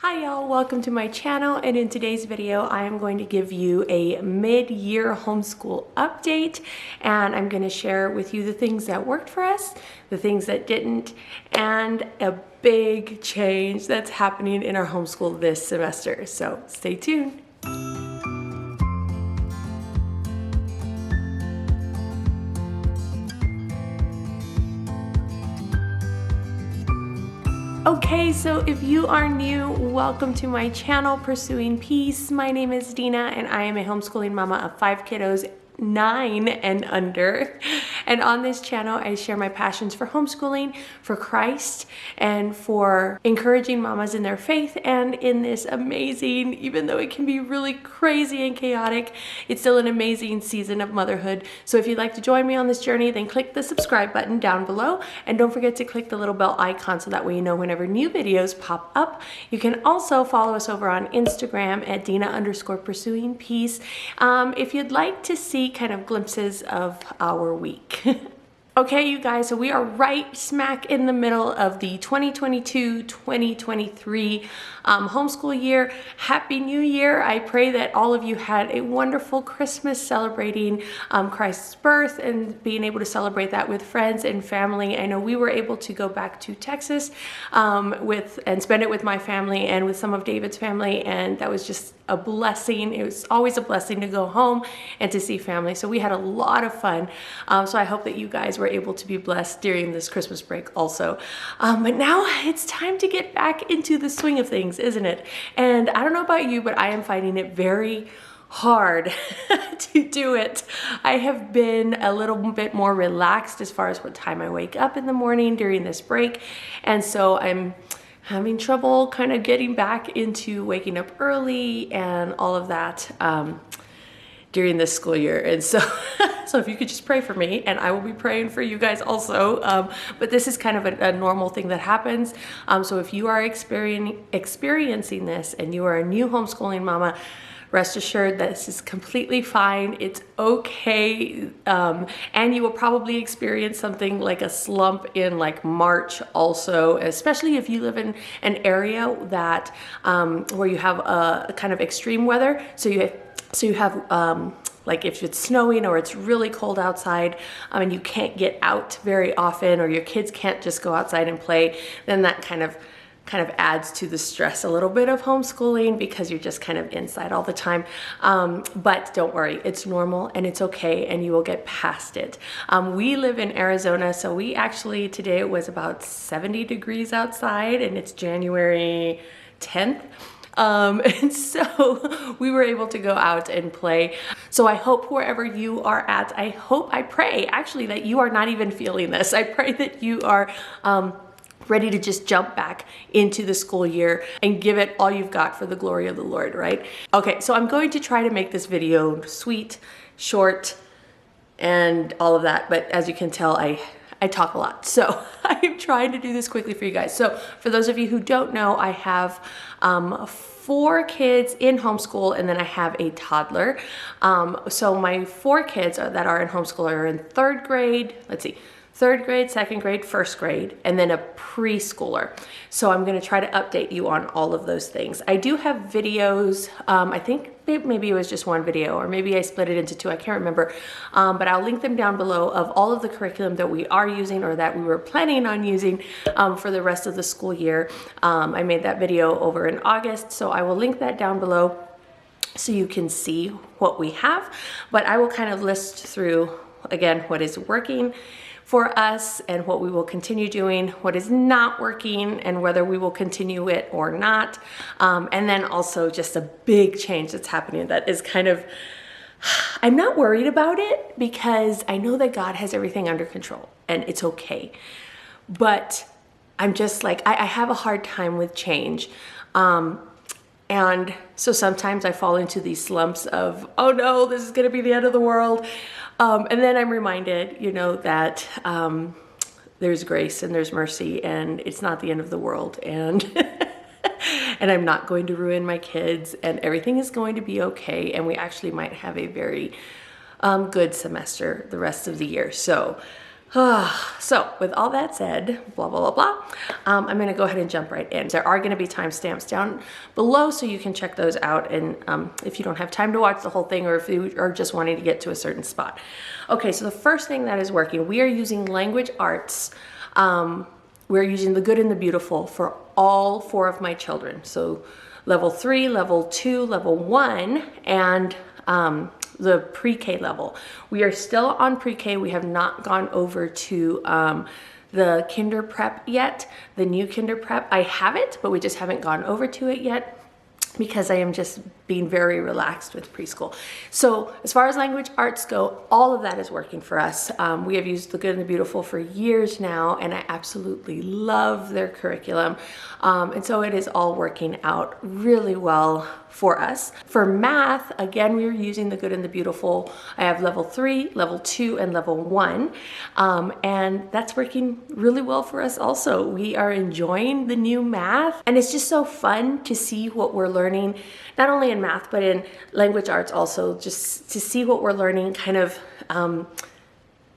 Hi y'all, welcome to my channel, and in today's video I am going to give you a mid-year homeschool update, and I'm going to share with you the things that worked for us, the things that didn't, and a big change that's happening in our homeschool this semester. So stay tuned. Okay, so if you are new, welcome to my channel, Pursuing Peace. My name is Dina, and I am a homeschooling mama of 5 kiddos, 9 and under. And on this channel, I share my passions for homeschooling, for Christ, and for encouraging mamas in their faith and in this amazing, even though it can be really crazy and chaotic, it's still an amazing season of motherhood. So if you'd like to join me on this journey, then click the subscribe button down below, and don't forget to click the little bell icon so that way you know whenever new videos pop up. You can also follow us over on Instagram at Dina_Pursuing Peace if you'd like to see kind of glimpses of our week. Okay, you guys, so we are right smack in the middle of the 2022-2023 homeschool year. Happy New Year. I pray that all of you had a wonderful Christmas celebrating Christ's birth and being able to celebrate that with friends and family. I know we were able to go back to Texas and spend it with my family and with some of David's family, and that was just a blessing. It was always a blessing to go home and to see family. So we had a lot of fun. So I hope that you guys were able to be blessed during this Christmas break also. But now it's time to get back into the swing of things, isn't it? And I don't know about you, but I am finding it very hard to do it. I have been a little bit more relaxed as far as what time I wake up in the morning during this break. And so I'm having trouble kind of getting back into waking up early and all of that during this school year. And so, so if you could just pray for me, and I will be praying for you guys also. But this is kind of a normal thing that happens. So if you are experiencing this and you are a new homeschooling mama, rest assured that this is completely fine. It's okay. And you will probably experience something like a slump in like March also, especially if you live in an area that where you have a kind of extreme weather. So you have like if it's snowing or it's really cold outside and you can't get out very often, or your kids can't just go outside and play, then that kind of adds to the stress a little bit of homeschooling, because you're just kind of inside all the time. But don't worry, it's normal and it's okay, and you will get past it. We live in Arizona, so we actually, today it was about 70 degrees outside, and it's January 10th. And so we were able to go out and play. So I hope wherever you are at, I pray actually that you are not even feeling this. I pray that you are ready to just jump back into the school year and give it all you've got for the glory of the Lord, right? Okay, so I'm going to try to make this video sweet, short, and all of that. But as you can tell, I talk a lot. So I'm trying to do this quickly for you guys. So for those of you who don't know, I have 4 kids in homeschool, and then I have a toddler. So my 4 kids that are in homeschool are in 3rd grade, 3rd grade, 2nd grade, 1st grade, and then a preschooler. So I'm gonna try to update you on all of those things. I do have videos, I think maybe it was just one video, or maybe I split it into 2, I can't remember. But I'll link them down below of all of the curriculum that we are using, or that we were planning on using for the rest of the school year. I made that video over in August, so I will link that down below so you can see what we have. But I will kind of list through, again, what is working for us and what we will continue doing, what is not working, and whether we will continue it or not. And then also just a big change that's happening that is kind of, I'm not worried about it, because I know that God has everything under control and it's okay. But I'm just like, I have a hard time with change. And so sometimes I fall into these slumps of, oh no, this is gonna be the end of the world. And then I'm reminded, that there's grace and there's mercy, and it's not the end of the world, and and I'm not going to ruin my kids, and everything is going to be okay, and we actually might have a very good semester the rest of the year. So So with all that said, blah, blah, blah, blah, I'm gonna go ahead and jump right in. There are gonna be timestamps down below so you can check those out, and if you don't have time to watch the whole thing, or if you are just wanting to get to a certain spot. Okay, so the first thing that is working, we are using language arts. We're using the good and the beautiful for all 4 of my children. So level 3, level 2, level 1, and the pre-K level. We are still on pre-K. We have not gone over to the kinder prep yet, the new kinder prep. I have it, but we just haven't gone over to it yet because I am just being very relaxed with preschool. So as far as language arts go, all of that is working for us. We have used the good and the beautiful for years now, and I absolutely love their curriculum. And so it is all working out really well for us. For math, again, we are using the good and the beautiful. I have level 3, level 2, and level 1. And that's working really well for us also. We are enjoying the new math, and it's just so fun to see what we're learning, not only in math, but in language arts also, just to see what we're learning kind of,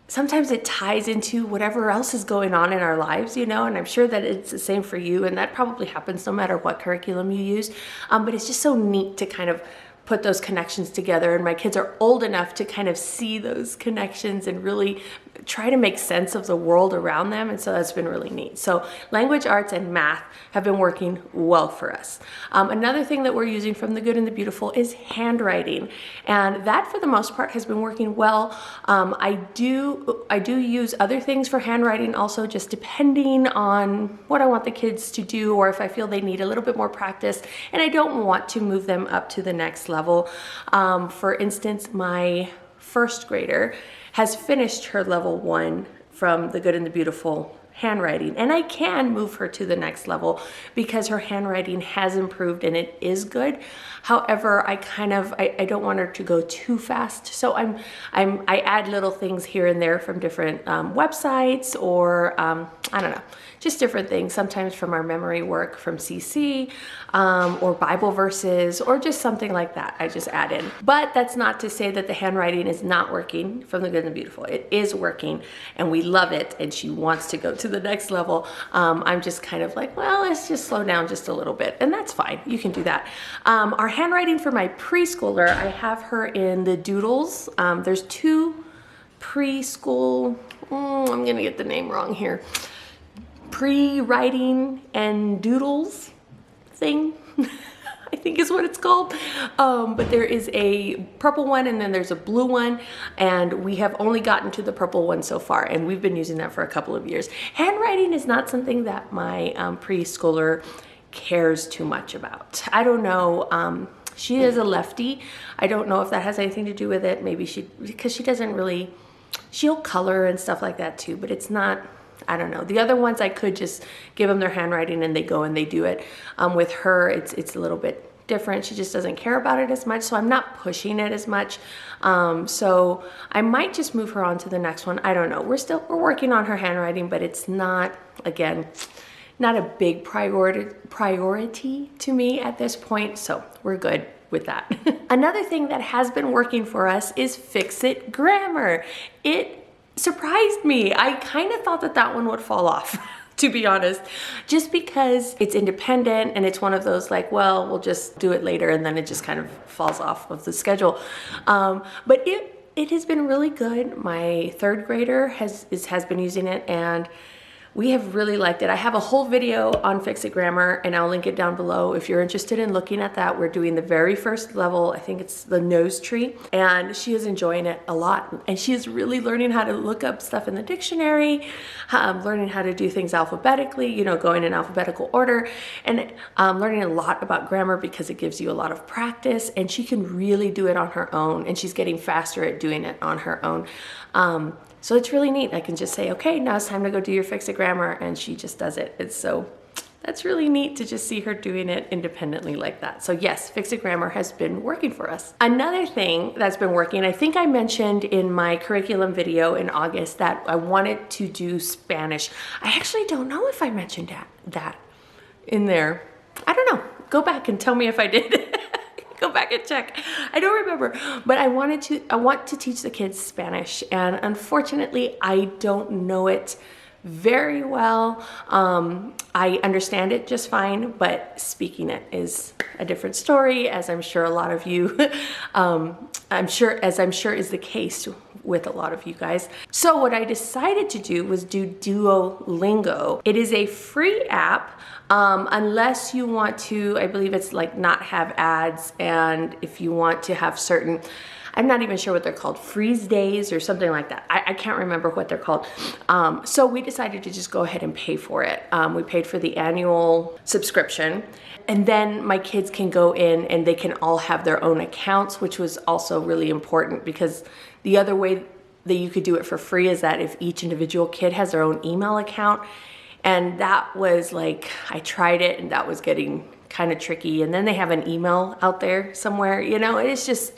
sometimes it ties into whatever else is going on in our lives, and I'm sure that it's the same for you, and that probably happens no matter what curriculum you use, but it's just so neat to kind of put those connections together, and my kids are old enough to kind of see those connections and really try to make sense of the world around them, and so that's been really neat. So language arts and math have been working well for us. Another thing that we're using from the good and the beautiful is handwriting, and that for the most part has been working well. I do use other things for handwriting also, just depending on what I want the kids to do, or if I feel they need a little bit more practice and I don't want to move them up to the next level. For instance, my first grader has finished her level 1 from the good and the beautiful handwriting, and I can move her to the next level because her handwriting has improved and it is good. However, I don't want her to go too fast, so I add little things here and there from different websites, or I don't know, just different things, sometimes from our memory work from CC, or Bible verses, or just something like that I just add in. But that's not to say that the handwriting is not working from the good and the beautiful. It is working, and we love it, and she wants to go to the next level. I'm just kind of like, well, let's just slow down just a little bit, and that's fine. You can do that. Our handwriting for my preschooler, I have her in the doodles. There's 2 preschool, I'm gonna get the name wrong here, pre-writing and doodles thing, I think is what it's called. But there is a purple one and then there's a blue one, and we have only gotten to the purple one so far, and we've been using that for a couple of years. Handwriting is not something that my preschooler cares too much about. I don't know. She is a lefty. I don't know if that has anything to do with it. Maybe because she doesn't really, she'll color and stuff like that too, but it's not, I don't know. The other ones I could just give them their handwriting and they go and they do it. With her, it's a little bit different. She just doesn't care about it as much, so I'm not pushing it as much. So I might just move her on to the next one. I don't know. We're working on her handwriting, but it's not, again, not a big priority to me at this point, so we're good with that. Another thing that has been working for us is Fix-It Grammar. It surprised me. I kind of thought that one would fall off, to be honest, just because it's independent and it's one of those like, well, we'll just do it later, and then it just kind of falls off of the schedule. But it has been really good. My 3rd grader has been using it, and we have really liked it. I have a whole video on Fix-It Grammar, and I'll link it down below if you're interested in looking at that. We're doing the very first level. I think it's the nose tree, and she is enjoying it a lot. And she is really learning how to look up stuff in the dictionary, learning how to do things alphabetically, going in alphabetical order, and learning a lot about grammar because it gives you a lot of practice, and she can really do it on her own, and she's getting faster at doing it on her own. So it's really neat. I can just say, okay, now it's time to go do your Fix-It Grammar, and she just does it. That's really neat to just see her doing it independently like that. So yes, Fix-It Grammar has been working for us. Another thing that's been working, I think I mentioned in my curriculum video in August that I wanted to do Spanish. I actually don't know if I mentioned that in there. I don't know. Go back and tell me if I did. Go back back and check. I don't remember, but I want to teach the kids Spanish, and unfortunately I don't know it very well. I understand it just fine, but speaking it is a different story, as I'm sure a lot of you, I'm sure is the case with a lot of you guys. So what I decided to do was do Duolingo. It is a free app, unless you want to, I believe it's like not have ads, and if you want to have certain, I'm not even sure what they're called, freeze days or something like that. I can't remember what they're called. So we decided to just go ahead and pay for it. We paid for the annual subscription, and then my kids can go in and they can all have their own accounts, which was also really important, because the other way that you could do it for free is that if each individual kid has their own email account. And that was like, I tried it and that was getting kind of tricky. And then they have an email out there somewhere, you know, it's just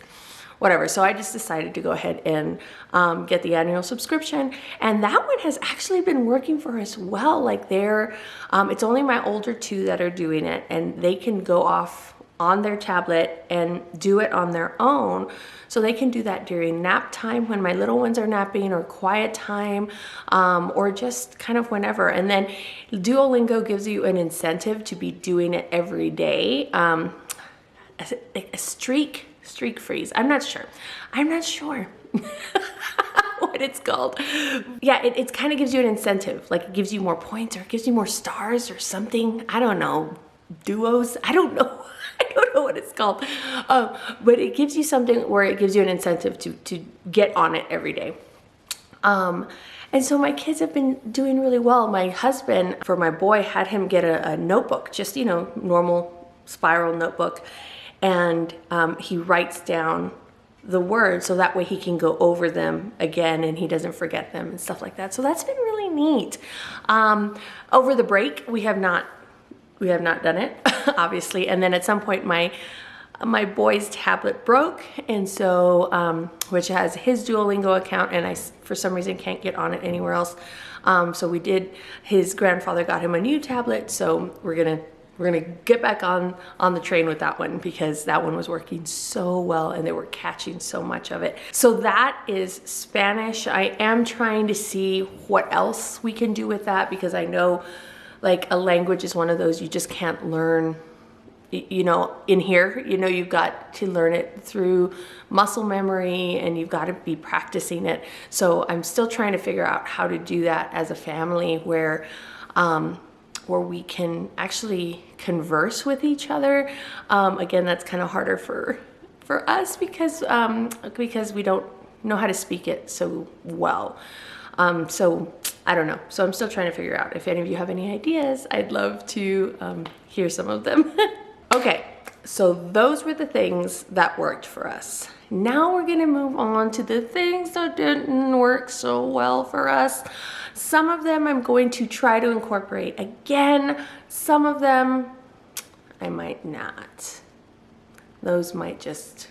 whatever. So I just decided to go ahead and get the annual subscription. And that one has actually been working for us well. Like it's only my older two that are doing it, and they can go off on their tablet and do it on their own. So they can do that during nap time when my little ones are napping, or quiet time, or just kind of whenever. And then Duolingo gives you an incentive to be doing it every day. A streak freeze. I'm not sure what it's called. Yeah, it kind of gives you an incentive. Like it gives you more points, or it gives you more stars or something. I don't know. Duos. I don't know. I don't know what it's called. But it gives you something where it gives you an incentive to get on it every day. And so my kids have been doing really well. My husband, for my boy, had him get a notebook, just, you know, normal spiral notebook. And he writes down the words so that way he can go over them again and he doesn't forget them and stuff like that. So that's been really neat. Over the break, we have not done it, obviously. And then at some point my boy's tablet broke, and so which has his Duolingo account, and I for some reason can't get on it anywhere else. So his grandfather got him a new tablet, so we're gonna get back on the train with that one, because that one was working so well and they were catching so much of it. So that is Spanish. I am trying to see what else we can do with that, because I know like a language is one of those you just can't learn, you know, in here. You know, you've got to learn it through muscle memory, and you've got to be practicing it. So I'm still trying to figure out how to do that as a family, where we can actually converse with each other. Again, that's kind of harder for us because we don't know how to speak it so well. So I don't know. So I'm still trying to figure out. If any of you have any ideas, I'd love to hear some of them. Okay, so those were the things that worked for us. Now we're gonna move on to the things that didn't work so well for us. Some of them I'm going to try to incorporate again. Some of them I might not. Those might just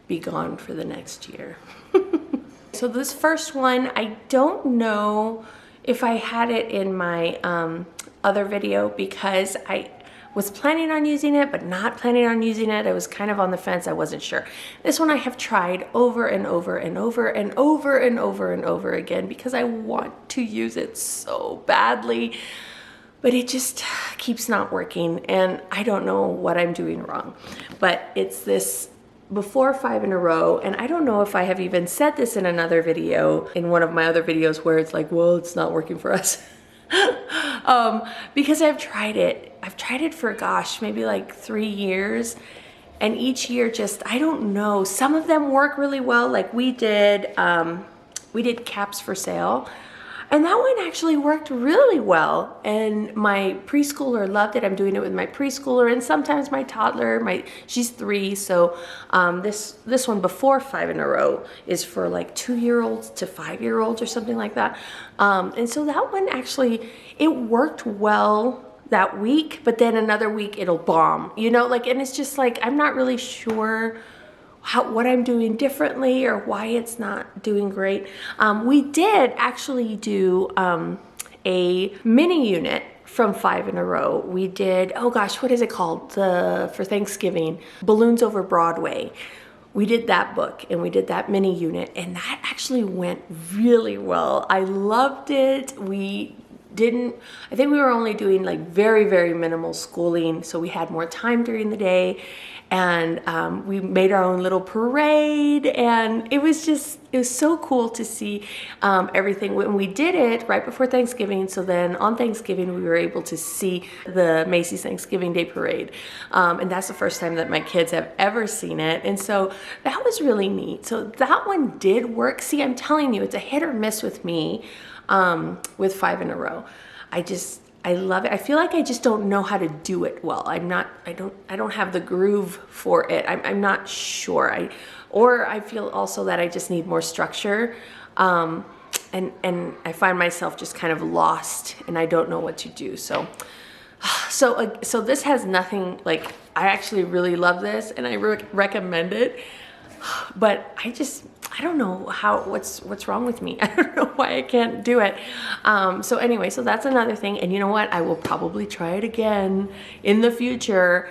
be gone for the next year. So this first one, I don't know if I had it in my other video, because I was planning on using it, but not planning on using it. I was kind of on the fence. I wasn't sure. This one I have tried over and over and over and over and over and over again, because I want to use it so badly, but it just keeps not working, and I don't know what I'm doing wrong. But it's this before 5 in a row, and I don't know if I have even said this in another video, in one of my other videos, where it's like, well, it's not working for us. Because I've tried it for, gosh, maybe like 3 years, and each year just, I don't know, some of them work really well. Like we did caps for sale, and that one actually worked really well, and my preschooler loved it. I'm doing it with my preschooler, and sometimes my toddler, she's 3, so this one before 5 in a row is for like 2-year-olds to 5-year-olds or something like that. And so that one actually, it worked well that week, but then another week it'll bomb, you know, like, and it's just like, I'm not really sure what I'm doing differently or why it's not doing great. We did actually do a mini unit from 5 in a row. We did, oh gosh, what is it called? For Thanksgiving, Balloons Over Broadway. We did that book and we did that mini unit, and that actually went really well. I loved it. I think we were only doing like very, very minimal schooling, so we had more time during the day, and we made our own little parade, and it was so cool to see everything when we did it right before Thanksgiving. So then on Thanksgiving, we were able to see the Macy's Thanksgiving Day Parade, and that's the first time that my kids have ever seen it, and so that was really neat. So that one did work. See, I'm telling you, it's a hit or miss with me. With 5 in a row. I love it. I feel like I just don't know how to do it well. I don't have the groove for it. I'm not sure. I feel also that I just need more structure. And I find myself just kind of lost and I don't know what to do. So this has nothing, like, I actually really love this and I recommend it, but I don't know what's wrong with me. I don't know why I can't do it. So anyway, so that's another thing. And you know what? I will probably try it again in the future.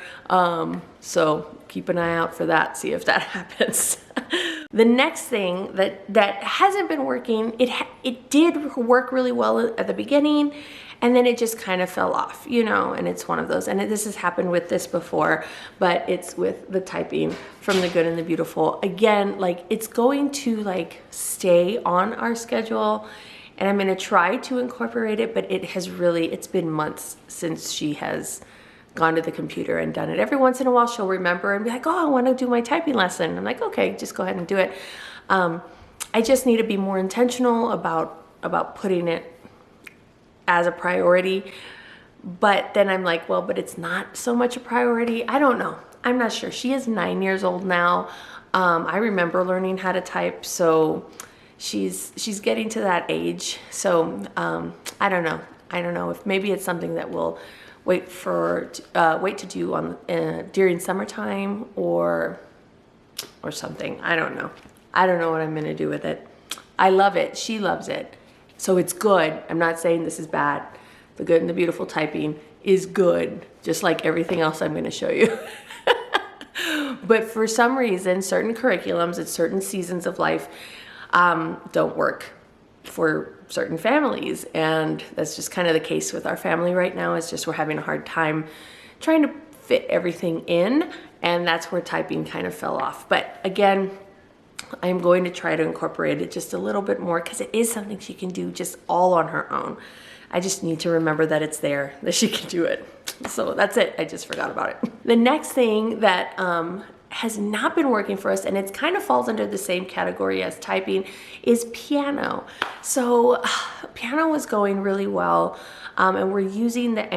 So keep an eye out for that. See if that happens. The next thing that hasn't been working, it did work really well at the beginning, and then it just kind of fell off, and it's one of those, and this has happened with this before, but it's with the typing from the good and the beautiful. Again, like, it's going to like stay on our schedule, and I'm going to try to incorporate it, but it's been months since she has gone to the computer and done it. Every once in a while she'll remember and be like, oh, I want to do my typing lesson. I'm like, okay, just go ahead and do it. I just need to be more intentional about putting it as a priority. But then I'm like, well, but it's not so much a priority. I don't know. I'm not sure. She is 9 years old now. I remember learning how to type, so she's getting to that age. So I don't know. I don't know if maybe it's something that we'll wait to do on during summertime or something. I don't know. I don't know what I'm gonna do with it. I love it. She loves it. So it's good. I'm not saying this is bad. The good and the beautiful typing is good, just like everything else I'm gonna show you. But for some reason, certain curriculums at certain seasons of life don't work for certain families, and that's just kind of the case with our family right now. It's just we're having a hard time trying to fit everything in, and that's where typing kind of fell off. But again, I'm going to try to incorporate it just a little bit more because it is something she can do just all on her own. I just need to remember that it's there, that she can do it. So that's it. I just forgot about it. The next thing that has not been working for us, and it kind of falls under the same category as typing, is piano. So piano was going really well, and we're using the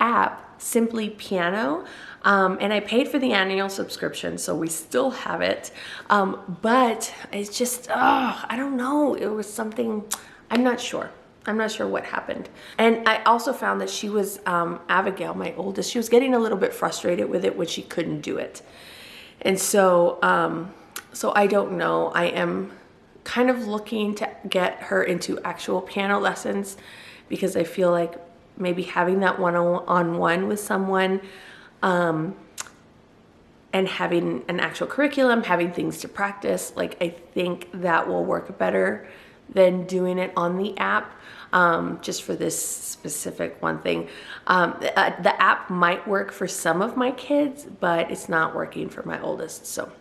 app Simply Piano, and I paid for the annual subscription, so we still have it, but it's just, I don't know, it was something, I'm not sure what happened. And I also found that she was, Abigail, my oldest, she was getting a little bit frustrated with it when she couldn't do it. And so, I don't know. I am kind of looking to get her into actual piano lessons because I feel like maybe having that one-on-one with someone, and having an actual curriculum, having things to practice, like, I think that will work better than doing it on the app, just for this specific one thing. The app might work for some of my kids, but it's not working for my oldest. So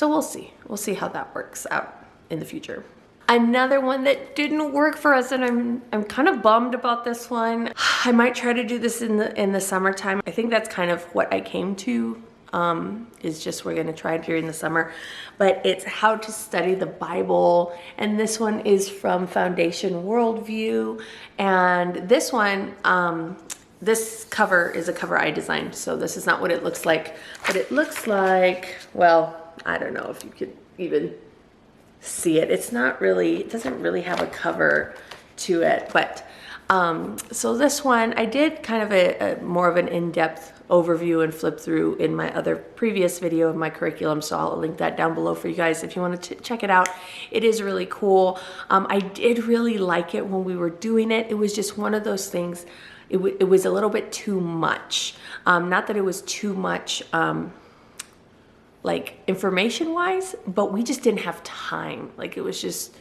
we'll see. We'll see how that works out in the future. Another one that didn't work for us, and I'm kind of bummed about this one. I might try to do this in the summertime. I think that's kind of what I came to, is just we're gonna try it during the summer, but it's how to study the Bible. And this one is from Foundation Worldview. And this one, this cover is a cover I designed. So this is not what it looks like, but it looks like, well, I don't know if you could even see it. It's not really, it doesn't really have a cover to it, but so this one, I did kind of a more of an in-depth overview and flip through in my other previous video of my curriculum, so I'll link that down below for you guys if you want to check it out. It is really cool. I did really like it when we were doing it. It was just one of those things it was a little bit too much. Not that it was too much, like information wise, but we just didn't have time. Like it was just,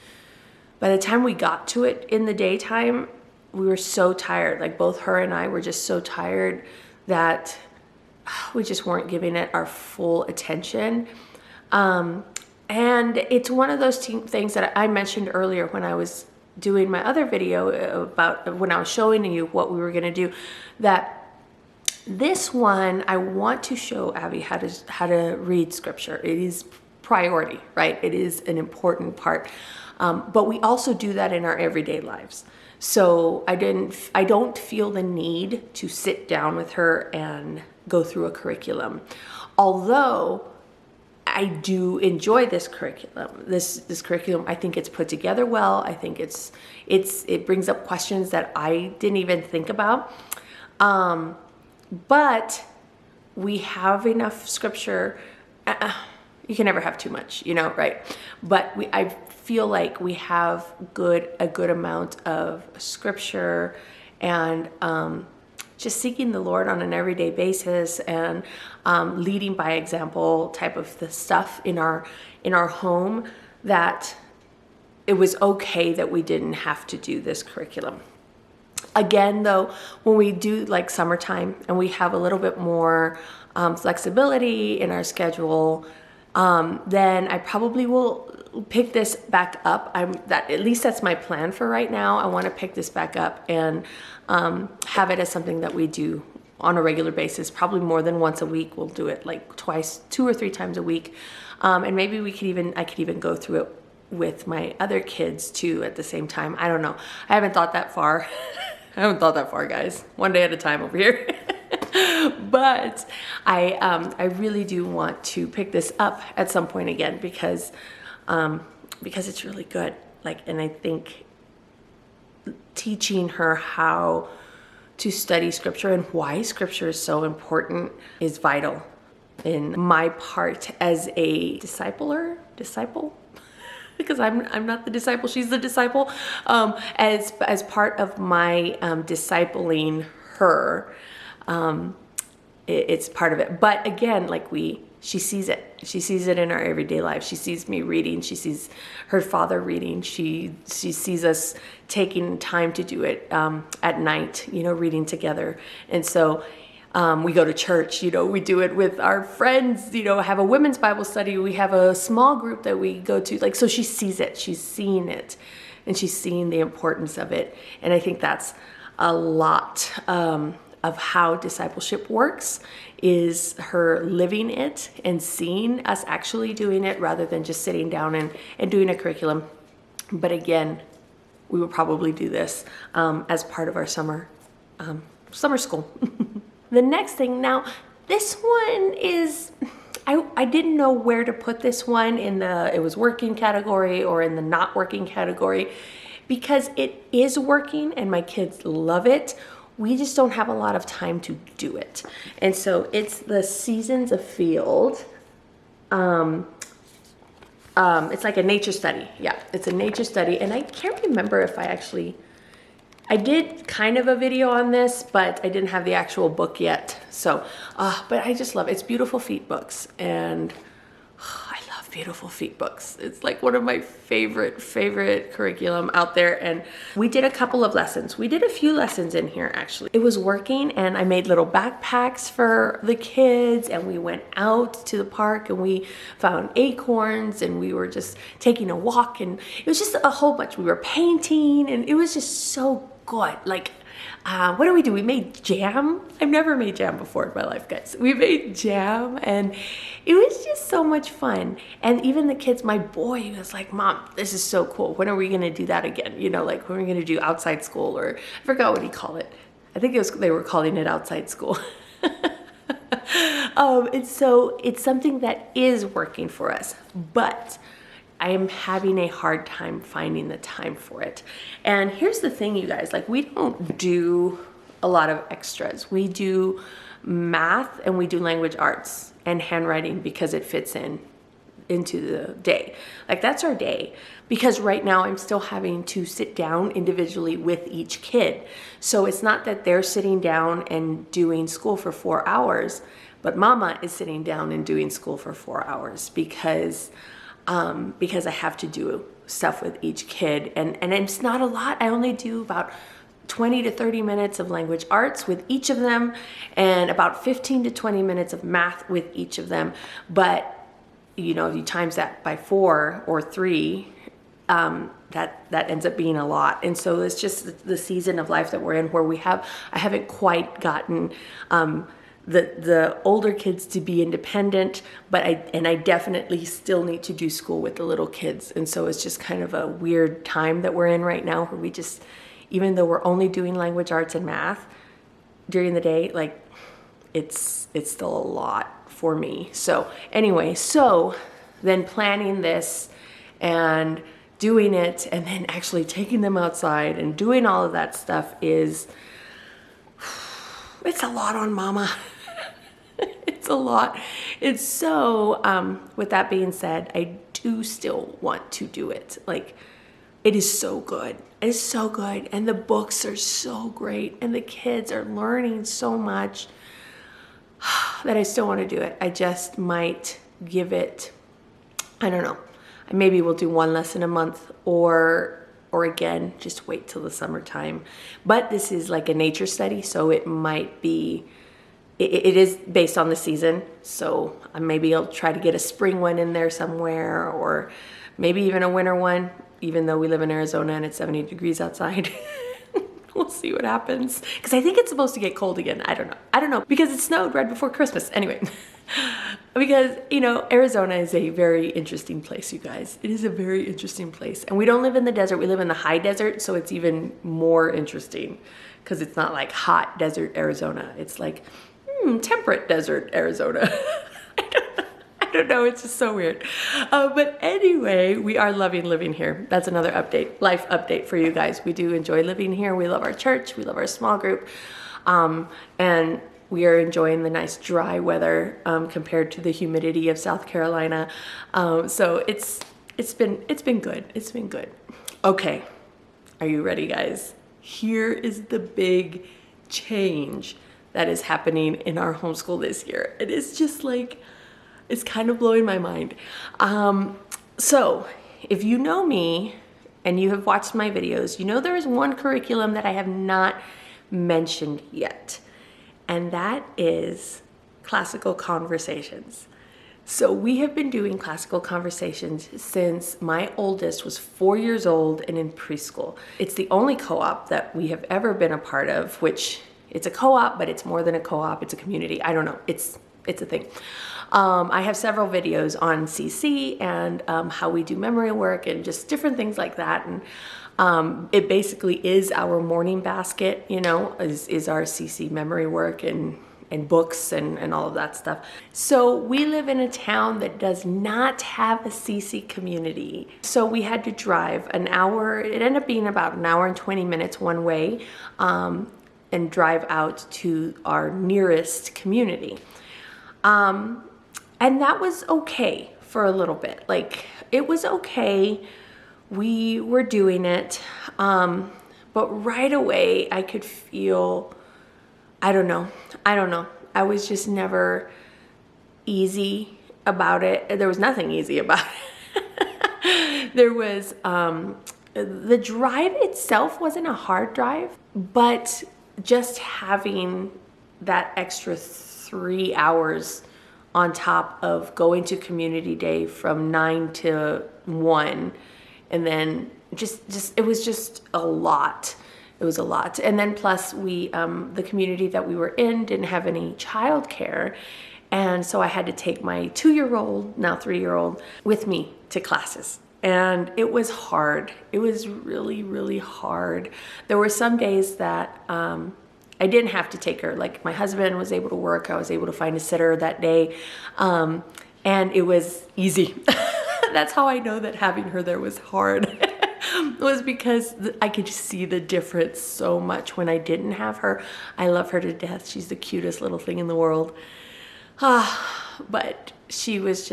by the time we got to it in the daytime, we were so tired. Like both her and I were just so tired that we just weren't giving it our full attention. And it's one of those things that I mentioned earlier when I was doing my other video about when I was showing you what we were going to do, that this one, I want to show Abby how to read scripture. It is priority, right? It is an important part. But we also do that in our everyday lives. So I don't feel the need to sit down with her and go through a curriculum. Although I do enjoy this curriculum. This curriculum, I think it's put together well. I think it brings up questions that I didn't even think about. But we have enough scripture. You can never have too much, right? But I feel like we have a good amount of scripture, and just seeking the Lord on an everyday basis, and leading by example type of the stuff in our home, that it was okay that we didn't have to do this curriculum. Again, though, when we do like summertime and we have a little bit more flexibility in our schedule, then I probably will pick this back up. At least that's my plan for right now. I want to pick this back up and have it as something that we do on a regular basis, probably more than once a week. We'll do it like twice, 2 or 3 times a week. And maybe I could even go through it with my other kids too at the same time. I don't know. I haven't thought that far. I haven't thought that far, guys. One day at a time over here. But I really do want to pick this up at some point again, because it's really good. And I think teaching her how to study scripture and why scripture is so important is vital in my part as a disciple, because I'm not the disciple, she's the disciple, as part of my discipling her. It's part of it. But again, she sees it. She sees it in our everyday life. She sees me reading. She sees her father reading. She sees us taking time to do it at night, reading together. And so we go to church, we do it with our friends, have a women's Bible study. We have a small group that we go to. So she sees it. She's seeing it. And she's seeing the importance of it. And I think that's a lot of how discipleship works, is her living it and seeing us actually doing it rather than just sitting down and doing a curriculum. But we will probably do this as part of our summer school. The next thing, now this one is, I didn't know where to put this one in it was working category or in the not working category, because it is working and my kids love it. We just don't have a lot of time to do it. And so it's the Seasons of Field. It's like a nature study. Yeah, it's a nature study. And I can't remember if I did kind of a video on this, but I didn't have the actual book yet. So, but I just love it. It's Beautiful Feet books. And I love Beautiful Feet books. It's like one of my favorite curriculum out there. And we did a couple of lessons. We did a few lessons in here, actually. It was working, and I made little backpacks for the kids, and we went out to the park and we found acorns, and we were just taking a walk, and it was just a whole bunch. We were painting, and it was just so good. What did we do? We made jam. I've never made jam before in my life, guys. We made jam, and it was just so much fun. And even the kids, my boy, he was like, Mom, this is so cool. When are we going to do that again? When are we going to do outside school? Or I forgot what he called it. I think they were calling it outside school. And so it's something that is working for us, but I am having a hard time finding the time for it. And here's the thing, you guys, we don't do a lot of extras. We do math and we do language arts and handwriting because it fits in into the day. Like that's our day, because right now I'm still having to sit down individually with each kid. So it's not that they're sitting down and doing school for 4 hours, but mama is sitting down and doing school for 4 hours because I have to do stuff with each kid. And it's not a lot. I only do about 20 to 30 minutes of language arts with each of them, and about 15 to 20 minutes of math with each of them. But you know, if you times that by 4 or 3, that ends up being a lot. And so it's just the season of life that we're in, where I haven't quite gotten the older kids to be independent, but I definitely still need to do school with the little kids. And so it's just kind of a weird time that we're in right now, where we just, even though we're only doing language arts and math during the day, like it's still a lot for me. So anyway, so then planning this and doing it, and then actually taking them outside and doing all of that stuff it's a lot on mama. It's a lot. It's so, with that being said, I do still want to do it. Like, it is so good. It is so good. And the books are so great. And the kids are learning so much that I still want to do it. I just might give it, I don't know, maybe we'll do 1 lesson a month, or again, just wait till the summertime. But this is like a nature study, so it might be, it is based on the season. So maybe I'll try to get a spring one in there somewhere, or maybe even a winter one, even though we live in Arizona and it's 70 degrees outside. We'll see what happens. Because I think it's supposed to get cold again. I don't know. Because it snowed right before Christmas. Anyway. Because, you know, Arizona is a very interesting place, you guys. It is a very interesting place. And we don't live in the desert. We live in the high desert. So it's even more interesting. Because it's not like hot desert Arizona. It's like temperate desert Arizona. I don't know, it's just so weird. But anyway, we are loving living here. That's another update, life update for you guys. We do enjoy living here. We love our church. We love our small group. And we are enjoying the nice dry weather compared to the humidity of South Carolina. So it's been good. It's been good. Okay, are you ready, guys? Here is the big change that is happening in our homeschool this year. It is just like, it's kind of blowing my mind. So if you know me and you have watched my videos, you know there is one curriculum that I have not mentioned yet, and that is classical conversations. So we have been doing classical conversations since my oldest was 4 years old and in preschool. It's the only co-op that we have ever been a part of, which it's a co-op, but it's more than a co-op, it's a community. I don't know, it's a thing. I have several videos on CC and how we do memory work and just different things like that. And it basically is our morning basket, you know, is our CC memory work and books and all of that stuff. So we live in a town that does not have a CC community. So we had to drive an hour. It ended up being about an hour and 20 minutes one way, and drive out to our nearest community. And that was okay for a little bit. Like, it was okay. We were doing it. But right away I could feel, I don't know. I was just never easy about it. There was nothing easy about it. There was, the drive itself wasn't a hard drive, but just having that extra 3 hours on top of going to community day from 9 to 1, and then just it was just a lot. It was a lot. And then plus we the community that we were in didn't have any childcare, and so I had to take my 2-year-old, now 3-year-old, with me to classes. And it was hard. It was really, really hard. There were some days that I didn't have to take her. Like, my husband was able to work. I was able to find a sitter that day. And it was easy. That's how I know that having her there was hard. Was because I could see the difference so much when I didn't have her. I love her to death. She's the cutest little thing in the world. But she was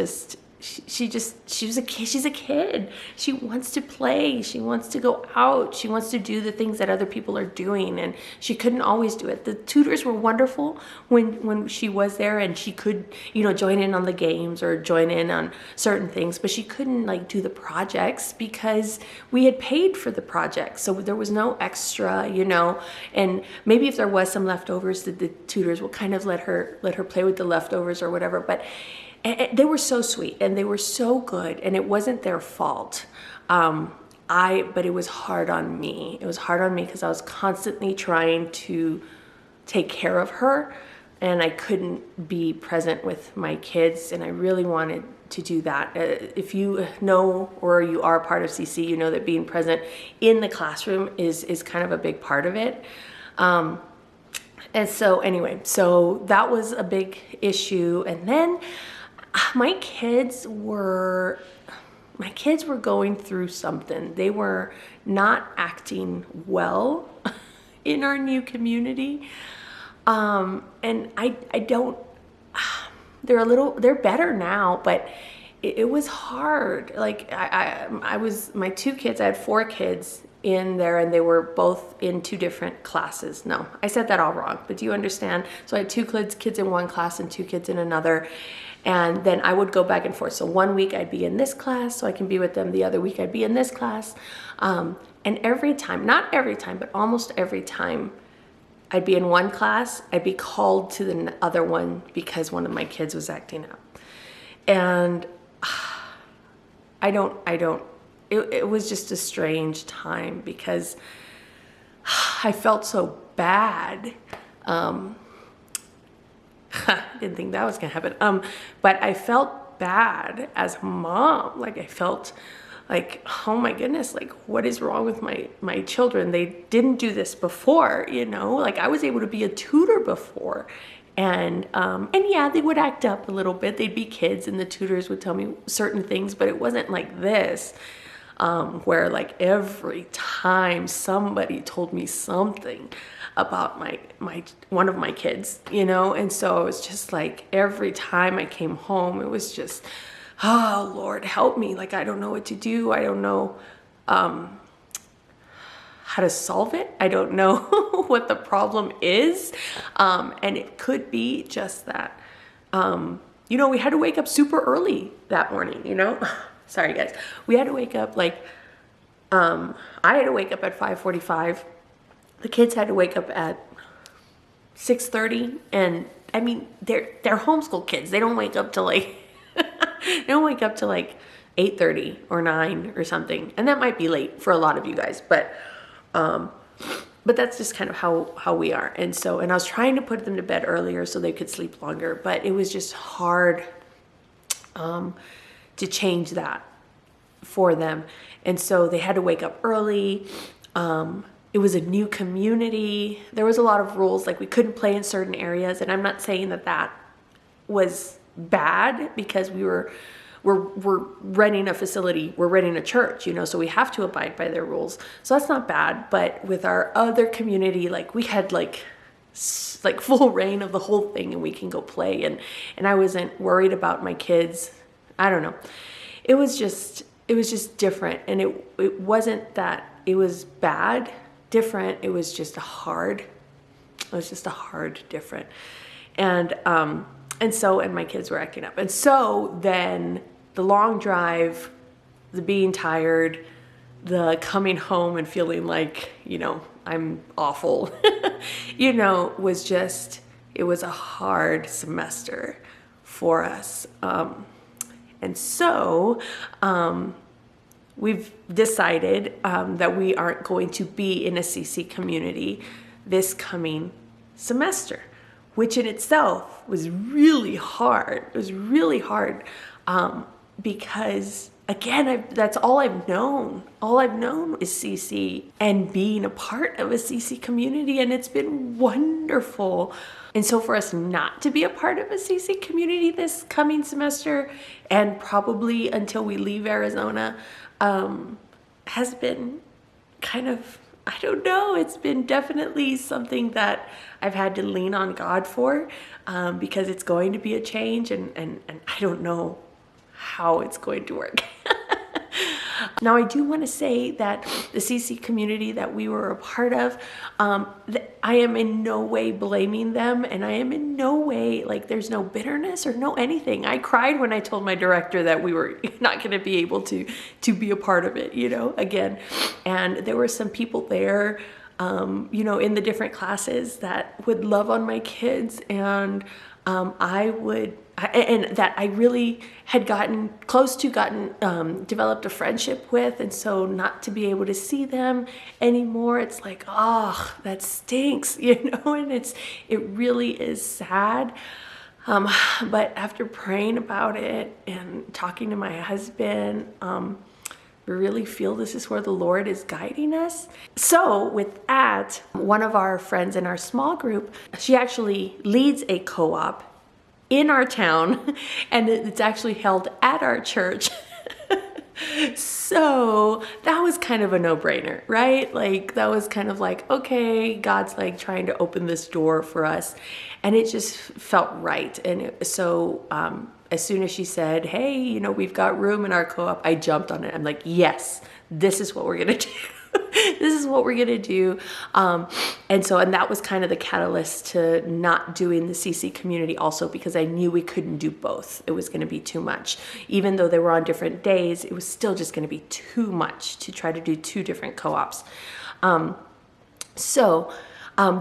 she was a kid. She's a kid. She wants to play. She wants to go out. She wants to do the things that other people are doing, and she couldn't always do it. The tutors were wonderful when she was there, and she could, join in on the games or join in on certain things, but she couldn't like do the projects because we had paid for the projects. So there was no extra, and maybe if there was some leftovers, the tutors will kind of let her play with the leftovers or whatever, but they were so sweet and they were so good, and it wasn't their fault. But it was hard on me. It was hard on me because I was constantly trying to take care of her, and I couldn't be present with my kids, and I really wanted to do that. If you know or you are part of CC, you know that being present in the classroom is kind of a big part of it. And so anyway, so that was a big issue. And then my kids were going through something. They were not acting well in our new community. And I don't, they're better now, but it was hard. Like my two kids, I had 4 kids in there, and they were both in 2 different classes. No, I said that all wrong, but do you understand? So I had 2 kids in one class and 2 kids in another. And then I would go back and forth. So one week I'd be in this class so I can be with them. The other week I'd be in this class. And every time, not every time, but almost every time I'd be in one class, I'd be called to the other one because one of my kids was acting up. And it was just a strange time because I felt so bad. Didn't think that was gonna happen. But I felt bad as a mom. Like I felt like, oh my goodness, like what is wrong with my children? They didn't do this before, like I was able to be a tutor before. And yeah, they would act up a little bit. They'd be kids and the tutors would tell me certain things, but it wasn't like this, where like every time somebody told me something about one of my kids, and so it was just like every time I came home, it was just, oh Lord, help me. Like, I don't know what to do. I don't know how to solve it. I don't know what the problem is. And it could be just that, we had to wake up super early that morning, sorry guys. We had to wake up I had to wake up at 5:45. The kids had to wake up at 6:30, and I mean they're homeschool kids. They don't wake up till they don't wake up till 8:30 or 9 or something, and that might be late for a lot of you guys, but that's just kind of how we are. And I was trying to put them to bed earlier so they could sleep longer, but it was just hard to change that for them, and so they had to wake up early. It was a new community. There was a lot of rules, like we couldn't play in certain areas. And I'm not saying that was bad because we're renting a facility, we're renting a church, so we have to abide by their rules. So that's not bad. But with our other community, we had full reign of the whole thing, and we can go play. And I wasn't worried about my kids. I don't know. It was just different. And it wasn't that it was bad. Different. It was just a hard different. And my kids were acting up. And so then the long drive, the being tired, the coming home and feeling like, I'm awful, it was a hard semester for us. And so, we've decided that we aren't going to be in a CC community this coming semester, which in itself was really hard. It was really hard because, again, that's all I've known. All I've known is CC and being a part of a CC community, and it's been wonderful. And so for us not to be a part of a CC community this coming semester, and probably until we leave Arizona, has been kind of, I don't know, it's been definitely something that I've had to lean on God for, because it's going to be a change, and I don't know how it's going to work. Now, I do want to say that the CC community that we were a part of, I am in no way blaming them, and I am in no way, like, there's no bitterness or no anything. I cried when I told my director that we were not going to be able to be a part of it, you know, again. And there were some people there, you know, in the different classes that would love on my kids, and and that I really had gotten close to, developed a friendship with, and so not to be able to see them anymore, it's like, oh, that stinks, you know, and it really is sad. But after praying about it and talking to my husband, we really feel this is where the Lord is guiding us. So with that, one of our friends in our small group, she actually leads a co-op in our town, and it's actually held at our church. So that was kind of a no-brainer, right? Like, that was kind of like, okay, God's like trying to open this door for us, and it just felt right. And so as soon as she said, hey, you know, we've got room in our co-op, I jumped on it. I'm like, yes, this is what we're gonna do. This is what we're gonna do. And that was kind of the catalyst to not doing the CC community also, because I knew we couldn't do both. It was gonna be too much. Even though they were on different days, it was still just gonna be too much to try to do two different co-ops.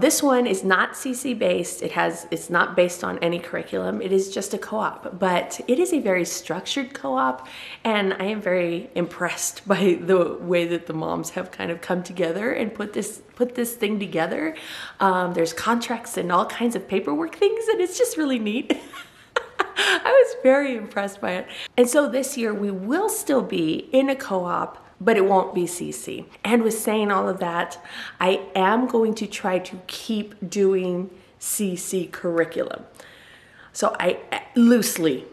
This one is not CC based. It's not based on any curriculum. It is just a co-op, but it is a very structured co-op, and I am very impressed by the way that the moms have kind of come together and put this thing together. There's contracts and all kinds of paperwork things, and it's just really neat. I was very impressed by it. And so this year we will still be in a co-op, but it won't be CC. And with saying all of that, I am going to try to keep doing CC curriculum. So I loosely,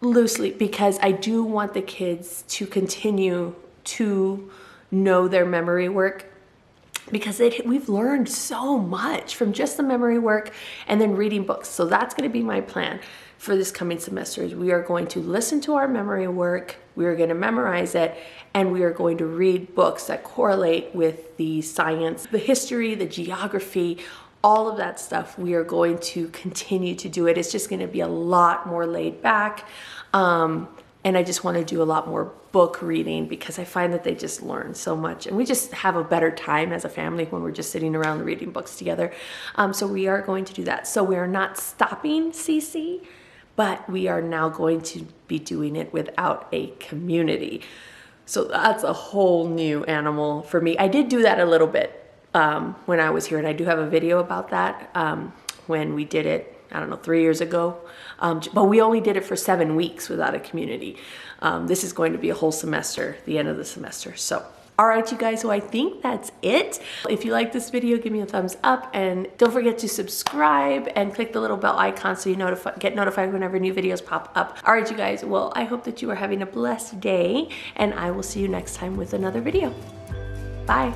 because I do want the kids to continue to know their memory work, because we've learned so much from just the memory work and then reading books. So that's going to be my plan for this coming semester. Is we are going to listen to our memory work, we are going to memorize it, and we are going to read books that correlate with the science, the history, the geography, all of that stuff. We are going to continue to do it. It's just going to be a lot more laid back. And I just want to do a lot more book reading, because I find that they just learn so much, and we just have a better time as a family when we're just sitting around reading books together. So we are going to do that. So we are not stopping CC, but we are now going to be doing it without a community. So that's a whole new animal for me. I did do that a little bit when I was here, and I do have a video about that when we did it, I don't know, 3 years ago. But we only did it for 7 weeks without a community. This is going to be a whole semester, the end of the semester. So, all right, you guys, so I think that's it. If you like this video, give me a thumbs up, and don't forget to subscribe and click the little bell icon so you get notified whenever new videos pop up. All right, you guys, well, I hope that you are having a blessed day, and I will see you next time with another video. Bye.